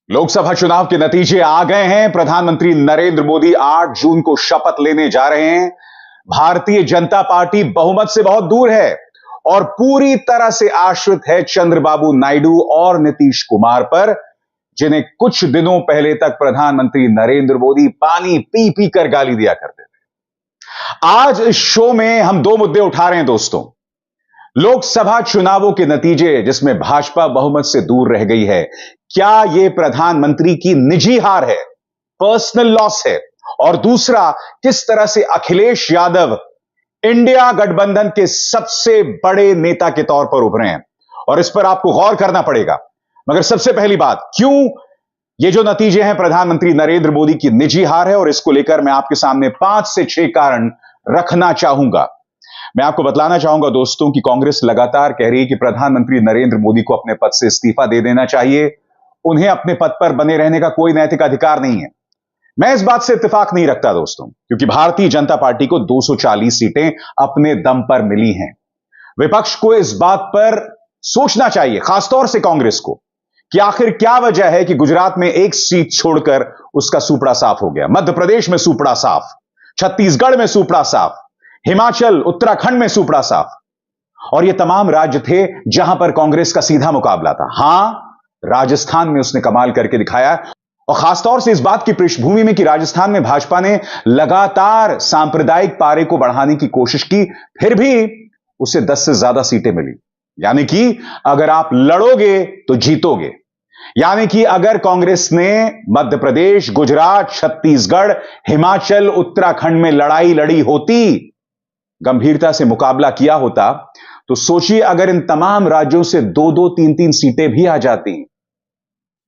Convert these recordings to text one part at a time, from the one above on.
लोकसभा चुनाव के नतीजे आ गए हैं। प्रधानमंत्री नरेंद्र मोदी 8 जून को शपथ लेने जा रहे हैं। भारतीय जनता पार्टी बहुमत से बहुत दूर है और पूरी तरह से आश्रित है चंद्रबाबू नायडू और नीतीश कुमार पर, जिन्हें कुछ दिनों पहले तक प्रधानमंत्री नरेंद्र मोदी पानी पी पी कर गाली दिया करते थे। आज इस शो में हम दो मुद्दे उठा रहे हैं दोस्तों। लोकसभा चुनावों के नतीजे जिसमें भाजपा बहुमत से दूर रह गई है, क्या यह प्रधानमंत्री की निजी हार है, पर्सनल लॉस है? और दूसरा, किस तरह से अखिलेश यादव इंडिया गठबंधन के सबसे बड़े नेता के तौर पर उभरे हैं, और इस पर आपको गौर करना पड़ेगा। मगर सबसे पहली बात, क्यों ये जो नतीजे हैं प्रधानमंत्री नरेंद्र मोदी की निजी हार है, और इसको लेकर मैं आपके सामने 5 से 6 कारण रखना चाहूंगा। मैं आपको बतलाना चाहूंगा दोस्तों कि कांग्रेस लगातार कह रही है कि प्रधानमंत्री नरेंद्र मोदी को अपने पद से इस्तीफा दे देना चाहिए। उन्हें अपने पद पर बने रहने का कोई नैतिक अधिकार नहीं है। मैं इस बात से इत्तेफाक नहीं रखता दोस्तों, क्योंकि भारतीय जनता पार्टी को 240 सीटें अपने दम पर मिली हैं। विपक्ष को इस बात पर सोचना चाहिए, खासतौर से कांग्रेस को, कि आखिर क्या वजह है कि गुजरात में एक सीट छोड़कर उसका सूपड़ा साफ हो गया, मध्य प्रदेश में सूपड़ा साफ, छत्तीसगढ़ में सूपड़ा साफ, हिमाचल उत्तराखंड में सूपड़ा साफ, और ये तमाम राज्य थे जहां पर कांग्रेस का सीधा मुकाबला था। हां, राजस्थान में उसने कमाल करके दिखाया, और खासतौर से इस बात की पृष्ठभूमि में कि राजस्थान में भाजपा ने लगातार सांप्रदायिक पारे को बढ़ाने की कोशिश की, फिर भी उसे 10 से ज्यादा सीटें मिली। यानी कि अगर आप लड़ोगे तो जीतोगे। यानी कि अगर कांग्रेस ने मध्य प्रदेश, गुजरात, छत्तीसगढ़, हिमाचल, उत्तराखंड में लड़ाई लड़ी होती, गंभीरता से मुकाबला किया होता, तो सोचिए अगर इन तमाम राज्यों से 2-2, 3-3 सीटें भी आ जाती,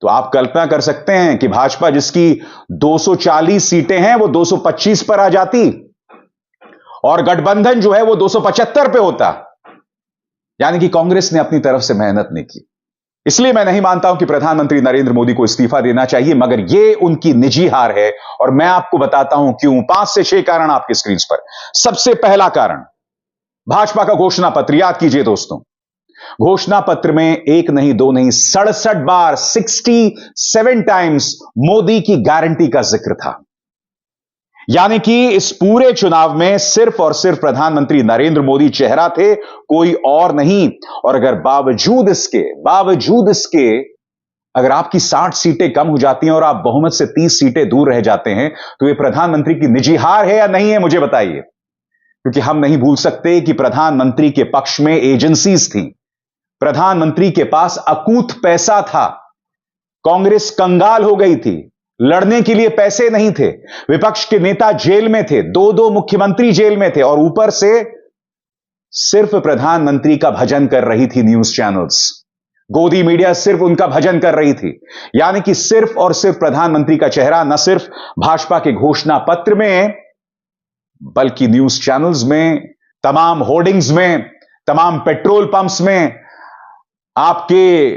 तो आप कल्पना कर सकते हैं कि भाजपा जिसकी 240 सीटें हैं वो 225 पर आ जाती, और गठबंधन जो है वो 275 पे होता। यानी कि कांग्रेस ने अपनी तरफ से मेहनत नहीं की। इसलिए मैं नहीं मानता हूं कि प्रधानमंत्री नरेंद्र मोदी को इस्तीफा देना चाहिए, मगर यह उनकी निजी हार है, और मैं आपको बताता हूं क्यों। 5 से 6 कारण आपकी स्क्रीन पर। सबसे पहला कारण, भाजपा का घोषणा पत्र। याद कीजिए दोस्तों, घोषणा पत्र में 1 नहीं 2 नहीं 67 बार, 67 टाइम्स मोदी की गारंटी का जिक्र था। यानी कि इस पूरे चुनाव में सिर्फ और सिर्फ प्रधानमंत्री नरेंद्र मोदी चेहरा थे, कोई और नहीं। और अगर बावजूद इसके अगर आपकी 60 सीटें कम हो जाती हैं और आप बहुमत से 30 सीटें दूर रह जाते हैं, तो यह प्रधानमंत्री की निजी हार है या नहीं है, मुझे बताइए। क्योंकि हम नहीं भूल सकते कि प्रधानमंत्री के पक्ष में एजेंसीज थी, प्रधानमंत्री के पास अकूत पैसा था, कांग्रेस कंगाल हो गई थी, लड़ने के लिए पैसे नहीं थे, विपक्ष के नेता जेल में थे, 2-2 मुख्यमंत्री जेल में थे, और ऊपर से सिर्फ प्रधानमंत्री का भजन कर रही थी न्यूज चैनल्स, गोदी मीडिया सिर्फ उनका भजन कर रही थी। यानी कि सिर्फ और सिर्फ प्रधानमंत्री का चेहरा न सिर्फ भाजपा के घोषणा पत्र में, बल्कि न्यूज चैनल्स में, तमाम होर्डिंग्स में, तमाम पेट्रोल पंप्स में, आपके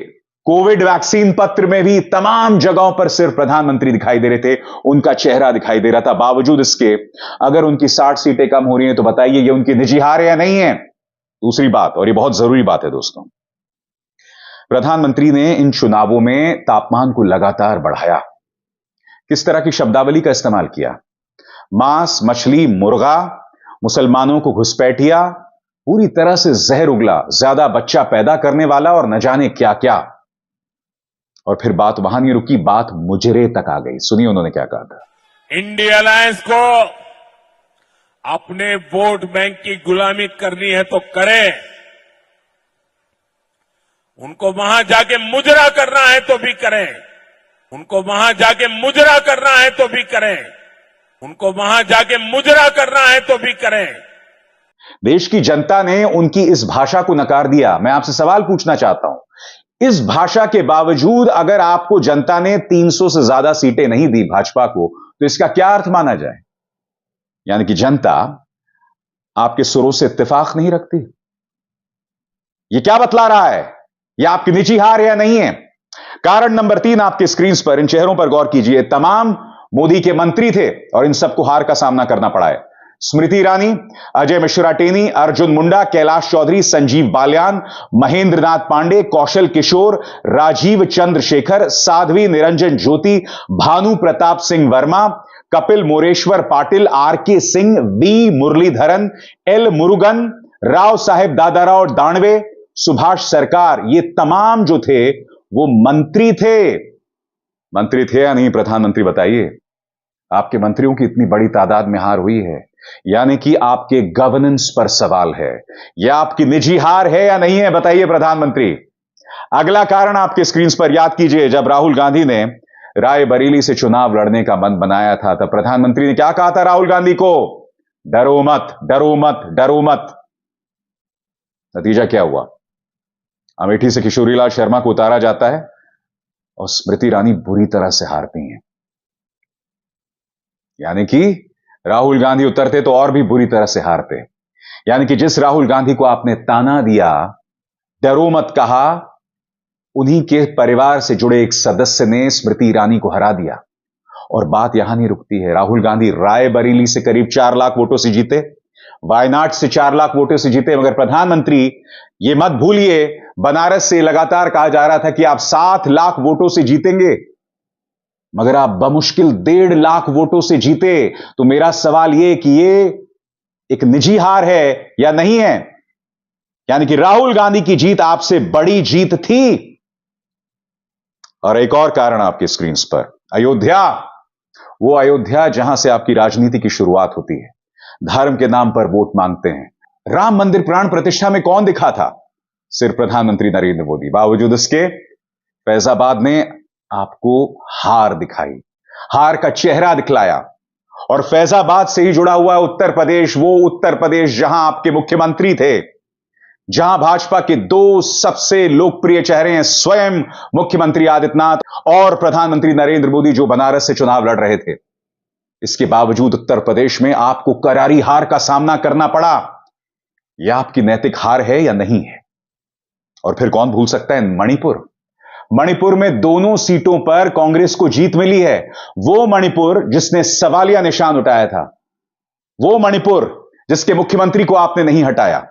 कोविड वैक्सीन पत्र में भी, तमाम जगहों पर सिर्फ प्रधानमंत्री दिखाई दे रहे थे, उनका चेहरा दिखाई दे रहा था। बावजूद इसके अगर उनकी 60 सीटें कम हो रही हैं, तो बताइए ये उनकी निजी हार है या नहीं है? दूसरी बात, और ये बहुत जरूरी बात है दोस्तों, प्रधानमंत्री ने इन चुनावों में तापमान को लगातार बढ़ाया। किस तरह की शब्दावली का इस्तेमाल किया? मांस, मछली, मुर्गा, मुसलमानों को घुसपैठिया, पूरी तरह से जहर उगला, ज्यादा बच्चा पैदा करने वाला, और न जाने क्या क्या। और फिर बात वहां नहीं रुकी, बात मुजरे तक आ गई। सुनिए उन्होंने क्या कहा था। इंडिया अलायंस को अपने वोट बैंक की गुलामी करनी है तो करें, उनको वहां जाके मुजरा करना है तो भी करें, उनको वहां जाके मुजरा करना है तो भी करें, उनको वहां जाके मुजरा करना है तो भी करें। देश की जनता ने उनकी इस भाषा को नकार दिया। मैं आपसे सवाल पूछना चाहता हूं, इस भाषा के बावजूद अगर आपको जनता ने 300 से ज्यादा सीटें नहीं दी भाजपा को, तो इसका क्या अर्थ माना जाए? यानी कि जनता आपके सुरों से इत्तेफाक नहीं रखती। यह क्या बतला रहा है? यह आपकी निजी हार है या नहीं है? कारण नंबर 3 आपके स्क्रीन पर, इन चेहरों पर गौर कीजिए। तमाम मोदी के मंत्री थे और इन सबको हार का सामना करना पड़ा है। Smriti Irani, Ajay Mishra Teni, Arjun Munda, Kailash Choudhary, Sanjeev Balyan, Mahendra Nath Pandey, Kaushal Kishore, Rajeev Chandrasekhar, Sadhvi Niranjan Jyoti, Bhanu Pratap Singh Verma, Kapil Moreshwar Patil, R K. Singh, V Muraleedharan, L Murugan, Rao Saheb Dadarao Danve, Subhash Sarkar, ये तमाम जो थे वो मंत्री थे। मंत्री थे या नहीं प्रधानमंत्री बताइए? आपके मंत्रियों की इतनी बड़ी तादाद में हार हुई है, यानी कि आपके गवर्नेंस पर सवाल है। यह आपकी निजी हार है या नहीं है बताइए प्रधानमंत्री। अगला कारण आपके स्क्रीन पर याद कीजिए, जब राहुल गांधी ने रायबरेली से चुनाव लड़ने का मन बनाया था तब प्रधानमंत्री ने क्या कहा था राहुल गांधी को? डरो मत, डरो मत, डरो मत। नतीजा क्या हुआ? अमेठी से किशोरीलाल शर्मा को उतारा जाता है और स्मृति ईरानी बुरी तरह से हारती हैं। यानी कि राहुल गांधी उतरते तो और भी बुरी तरह से हारते। यानी कि जिस राहुल गांधी को आपने ताना दिया, डरो मत कहा, उन्हीं के परिवार से जुड़े एक सदस्य ने स्मृति ईरानी को हरा दिया। और बात यहां नहीं रुकती है। राहुल गांधी रायबरेली से करीब 4 लाख वोटों से जीते, वायनाड से 4 लाख वोटों से जीते, मगर प्रधानमंत्री ये मत भूलिए, बनारस से लगातार कहा जा रहा था कि आप 7 लाख वोटों से जीतेंगे, मगर आप बमुश्किल 1.5 लाख वोटों से जीते। तो मेरा सवाल यह कि ये एक निजी हार है या नहीं है? यानी कि राहुल गांधी की जीत आपसे बड़ी जीत थी। और एक और कारण आपके स्क्रीन पर, अयोध्या, वो अयोध्या जहां से आपकी राजनीति की शुरुआत होती है। धर्म के नाम पर वोट मांगते हैं। राम मंदिर प्राण प्रतिष्ठा में कौन दिखा था? सिर्फ प्रधानमंत्री नरेंद्र मोदी। बावजूद इसके फैजाबाद ने आपको हार दिखाई, हार का चेहरा दिखलाया। और फैजाबाद से ही जुड़ा हुआ है उत्तर प्रदेश, वो उत्तर प्रदेश जहां आपके मुख्यमंत्री थे, जहां भाजपा के 2 सबसे लोकप्रिय चेहरे हैं, स्वयं मुख्यमंत्री आदित्यनाथ और प्रधानमंत्री नरेंद्र मोदी, जो बनारस से चुनाव लड़ रहे थे। इसके बावजूद उत्तर प्रदेश में आपको करारी हार का सामना करना पड़ा। यह आपकी नैतिक हार है या नहीं है? और फिर कौन भूल सकता है मणिपुर। मणिपुर में दोनों सीटों पर कांग्रेस को जीत मिली है। वो मणिपुर जिसने सवालिया निशान उठाया था, वो मणिपुर जिसके मुख्यमंत्री को आपने नहीं हटाया,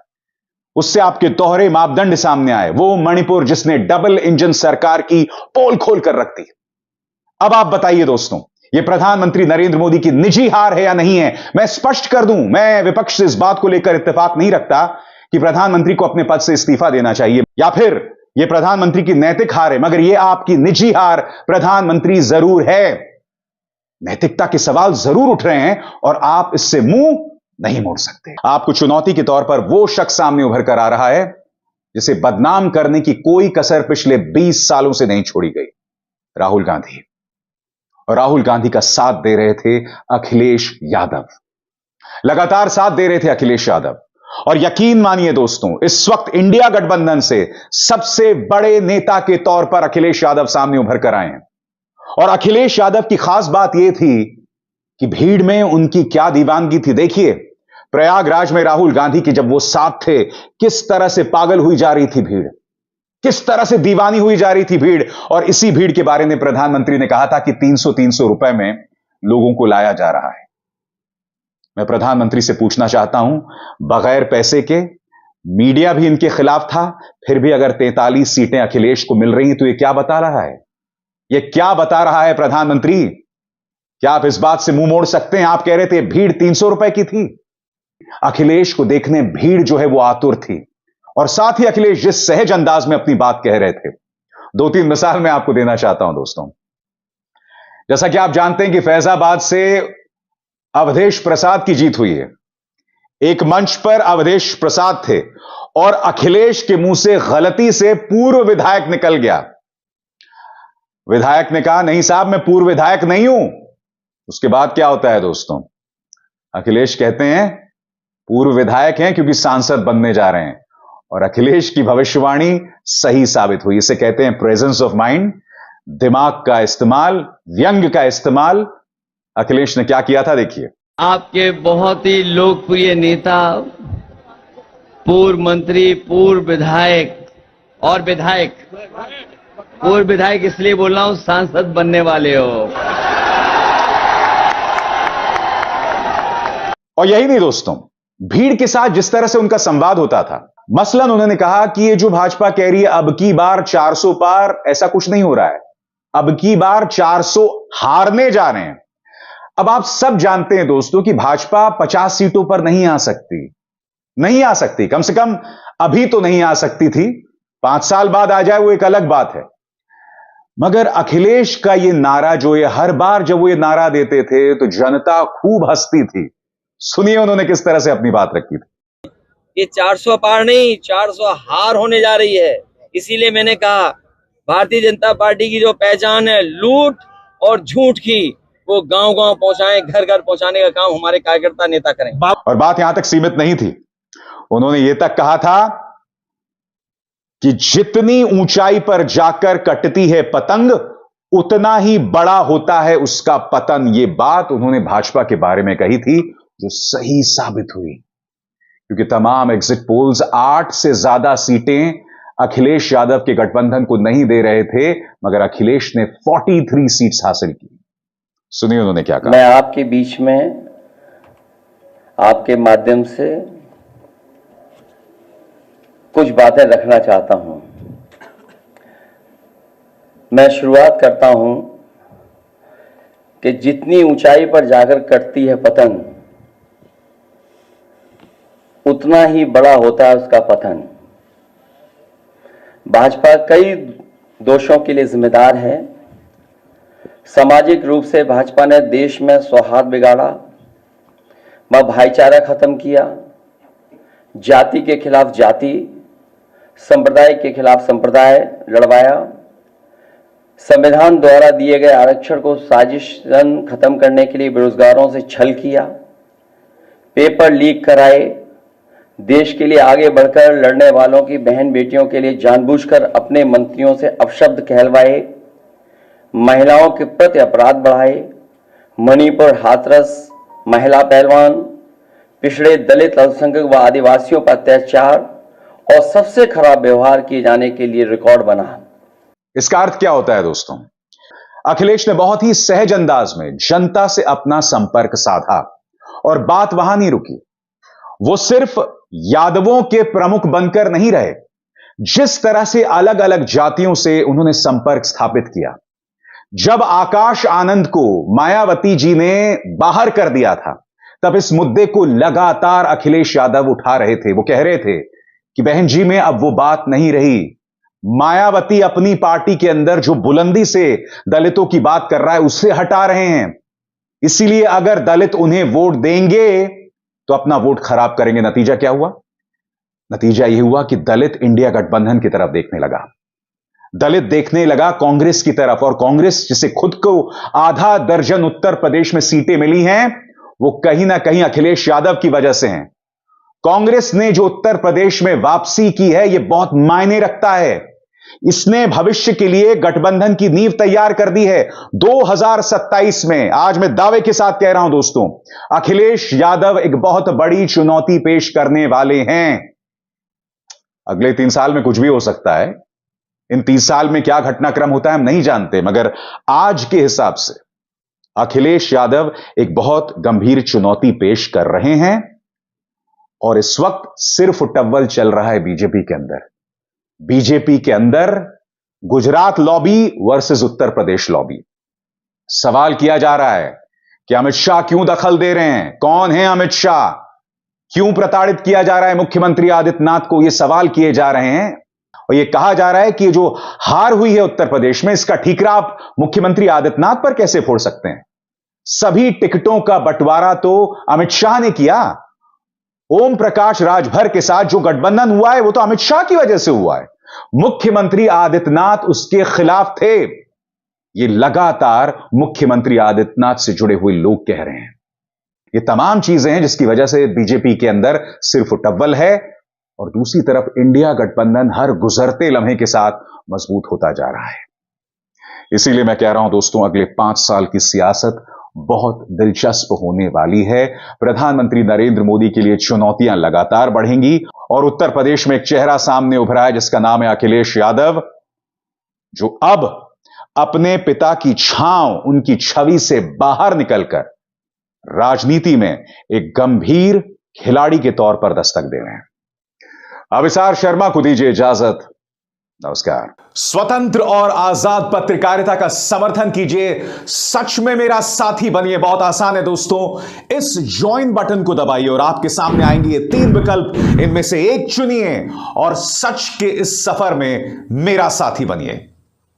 उससे आपके दोहरे मापदंड सामने आए। वो मणिपुर जिसने डबल इंजन सरकार की पोल खोल कर रख दी। अब आप बताइए दोस्तों, यह प्रधानमंत्री नरेंद्र मोदी की निजी हार है या नहीं है? मैं स्पष्ट कर दूं, मैं विपक्ष से इस बात को लेकर इत्तेफाक नहीं रखता कि प्रधानमंत्री को अपने पद से इस्तीफा देना चाहिए या फिर यह प्रधानमंत्री की नैतिक हार है, मगर यह आपकी निजी हार प्रधानमंत्री जरूर है। नैतिकता के सवाल जरूर उठ रहे हैं और आप इससे मुंह नहीं मोड़ सकते। आपको चुनौती के तौर पर वो शख्स सामने उभर कर आ रहा है जिसे बदनाम करने की कोई कसर पिछले 20 सालों से नहीं छोड़ी गई, राहुल गांधी। और राहुल गांधी का साथ दे रहे थे अखिलेश यादव, लगातार साथ दे रहे थे अखिलेश यादव। और यकीन मानिए दोस्तों, इस वक्त इंडिया गठबंधन से सबसे बड़े नेता के तौर पर अखिलेश यादव सामने उभर कर आए हैं। और अखिलेश यादव की खास बात यह थी कि भीड़ में उनकी क्या दीवानगी थी। देखिए, प्रयागराज में राहुल गांधी के जब वो साथ थे, किस तरह से पागल हुई जा रही थी भीड़, किस तरह से दीवानी हुई जा रही थी भीड़। और इसी भीड़ के बारे में प्रधानमंत्री ने कहा था कि 300 रुपए में लोगों को लाया जा रहा है। मैं प्रधानमंत्री से पूछना चाहता हूं, बगैर पैसे के मीडिया भी इनके खिलाफ था, फिर भी अगर 43 सीटें अखिलेश को मिल रही हैं तो यह क्या बता रहा है? यह क्या बता रहा है प्रधानमंत्री? क्या आप इस बात से मुंह मोड़ सकते हैं? आप कह रहे थे भीड़ 300 रुपए की थी। अखिलेश को देखने भीड़ जो है वो आतुर थी। और साथ ही अखिलेश जिस सहज अंदाज में अपनी बात कह रहे थे, 2-3 मिसाल मैं आपको देना चाहता हूं दोस्तों। जैसा कि आप जानते हैं कि फैजाबाद से अवधेश प्रसाद की जीत हुई है। एक मंच पर अवधेश प्रसाद थे और अखिलेश के मुंह से गलती से पूर्व विधायक निकल गया। विधायक ने कहा, नहीं साहब, मैं पूर्व विधायक नहीं हूं। उसके बाद क्या होता है दोस्तों? अखिलेश कहते हैं पूर्व विधायक हैं क्योंकि सांसद बनने जा रहे हैं। और अखिलेश की भविष्यवाणी सही साबित हुई। इसे कहते हैं प्रेजेंस ऑफ माइंड, दिमाग का इस्तेमाल, व्यंग का इस्तेमाल। अखिलेश ने क्या किया था, देखिए। आपके बहुत ही लोकप्रिय नेता, पूर्व मंत्री, पूर्व विधायक और विधायक, पूर्व विधायक इसलिए बोल रहा हूं, सांसद बनने वाले हो। और यही नहीं दोस्तों, भीड़ के साथ जिस तरह से उनका संवाद होता था, मसलन उन्होंने कहा कि ये जो भाजपा कह रही है अब की बार 400 पार, ऐसा कुछ नहीं हो रहा है, अब की बार 400 हारने जा रहे हैं। अब आप सब जानते हैं दोस्तों कि भाजपा 50 सीटों पर नहीं आ सकती, कम से कम अभी तो नहीं आ सकती थी। 5 साल बाद आ जाए वो एक अलग बात है। मगर अखिलेश का ये नारा जो ये हर बार जब वो ये नारा देते थे तो जनता खूब हंसती थी। सुनिए उन्होंने किस तरह से अपनी बात रखी थी। ये 400 पार नहीं, 400 हार होने जा रही है। इसीलिए मैंने कहा भारतीय जनता पार्टी की जो पहचान है लूट और झूठ की, वो गांव-गांव पहुंचाएं, घर-घर पहुंचाने का काम हमारे कार्यकर्ता नेता करें। और बात यहां तक सीमित नहीं थी, उन्होंने यह तक कहा था कि जितनी ऊंचाई पर जाकर कटती है पतंग उतना ही बड़ा होता है उसका पतन। यह बात उन्होंने भाजपा के बारे में कही थी, जो सही साबित हुई, क्योंकि तमाम एग्जिट पोल्स 8 से ज्यादा सीटें अखिलेश यादव के गठबंधन को नहीं दे रहे थे, मगर अखिलेश ने 43 सीट्स हासिल की। सुनिए उन्होंने क्या कहा। मैं आपके बीच में आपके माध्यम से कुछ बातें रखना चाहता हूं। मैं शुरुआत करता हूं कि जितनी ऊंचाई पर जाकर कटती है पतंग उतना ही बड़ा होता है उसका पतन। भाजपा कई दोषों के लिए जिम्मेदार है। सामाजिक रूप से भाजपा ने देश में सौहार्द बिगाड़ा, भाईचारा खत्म किया, जाति के खिलाफ जाति, संप्रदाय के खिलाफ संप्रदाय लड़वाया, संविधान द्वारा दिए गए आरक्षण को साजिशन खत्म करने के लिए बेरोजगारों से छल किया, पेपर लीक कराए, देश के लिए आगे बढ़कर लड़ने वालों की बहन बेटियों के लिए जानबूझकर अपने मंत्रियों से अपशब्द कहलवाए, महिलाओं के प्रति अपराध बढ़ाए, मणिपुर हाथरस महिला पहलवान, पिछड़े दलित अल्पसंख्यक व आदिवासियों पर अत्याचार और सबसे खराब व्यवहार किए जाने के लिए रिकॉर्ड बना। इसका अर्थ क्या होता है दोस्तों? अखिलेश ने बहुत ही सहज अंदाज में जनता से अपना संपर्क साधा और बात वहां नहीं रुकी। वो सिर्फ यादवों के प्रमुख बनकर नहीं रहे, जिस तरह से अलग अलग जातियों से उन्होंने संपर्क स्थापित किया। जब आकाश आनंद को मायावती जी ने बाहर कर दिया था, तब इस मुद्दे को लगातार अखिलेश यादव उठा रहे थे। वो कह रहे थे कि बहन जी में अब वो बात नहीं रही। मायावती अपनी पार्टी के अंदर जो बुलंदी से दलितों की बात कर रहा है उससे हटा रहे हैं, इसीलिए अगर दलित उन्हें वोट देंगे तो अपना वोट खराब करेंगे। नतीजा क्या हुआ? नतीजा यह हुआ कि दलित इंडिया गठबंधन की तरफ देखने लगा, दलित देखने लगा कांग्रेस की तरफ। और कांग्रेस जिसे खुद को आधा दर्जन उत्तर प्रदेश में सीटें मिली हैं, वो कहीं ना कहीं अखिलेश यादव की वजह से हैं। कांग्रेस ने जो उत्तर प्रदेश में वापसी की है, यह बहुत मायने रखता है। इसने भविष्य के लिए गठबंधन की नींव तैयार कर दी है। 2027 में, आज मैं दावे के साथ कह रहा हूं दोस्तों, अखिलेश यादव एक बहुत बड़ी चुनौती पेश करने वाले हैं। अगले 3 साल में कुछ भी हो सकता है। इन 3 साल में क्या घटनाक्रम होता है हम नहीं जानते, मगर आज के हिसाब से अखिलेश यादव एक बहुत गंभीर चुनौती पेश कर रहे हैं। और इस वक्त सिर्फ टव्वल चल रहा है बीजेपी के अंदर। बीजेपी के अंदर Gujarat lobby versus Uttar Pradesh lobby. सवाल किया जा रहा है कि अमित शाह क्यों दखल दे रहे हैं, कौन है अमित शाह, क्यों प्रताड़ित किया जा रहा है मुख्यमंत्री आदित्यनाथ को, यह सवाल किए जा रहे हैं। और यह कहा जा रहा है कि जो हार हुई है उत्तर प्रदेश में, इसका ठीकरा आप मुख्यमंत्री आदित्यनाथ पर कैसे फोड़ सकते हैं? सभी टिकटों का बंटवारा तो अमित शाह ने किया। ओम प्रकाश राजभर के साथ जो गठबंधन हुआ है वो तो अमित शाह की वजह से हुआ है। मुख्यमंत्री आदित्यनाथ उसके खिलाफ थे। ये लगातार मुख्यमंत्री आदित्यनाथ से जुड़े हुए लोग कह रहे हैं। ये तमाम चीजें हैं जिसकी वजह से बीजेपी के अंदर सिर्फ टव्वल है, और दूसरी तरफ इंडिया गठबंधन हर गुजरते लम्हे के साथ मजबूत होता जा रहा है। इसीलिए मैं कह रहा हूं दोस्तों, अगले 5 साल की सियासत बहुत दिलचस्प होने वाली है। प्रधानमंत्री नरेंद्र मोदी के लिए चुनौतियां लगातार बढ़ेंगी, और उत्तर प्रदेश में एक चेहरा सामने उभरा है जिसका नाम है अखिलेश यादव, जो अब अपने पिता की छांव, उनकी छवि से बाहर निकलकर राजनीति में एक गंभीर खिलाड़ी के तौर पर दस्तक दे रहे हैं। अभिसार शर्मा को दीजिए इजाजत। नमस्कार। स्वतंत्र और आजाद पत्रकारिता का समर्थन कीजिए, सच में मेरा साथी बनिए। बहुत आसान है दोस्तों, इस ज्वाइन बटन को दबाइए और आपके सामने आएंगे ये 3 विकल्प, इनमें से एक चुनिए और सच के इस सफर में मेरा साथी बनिए।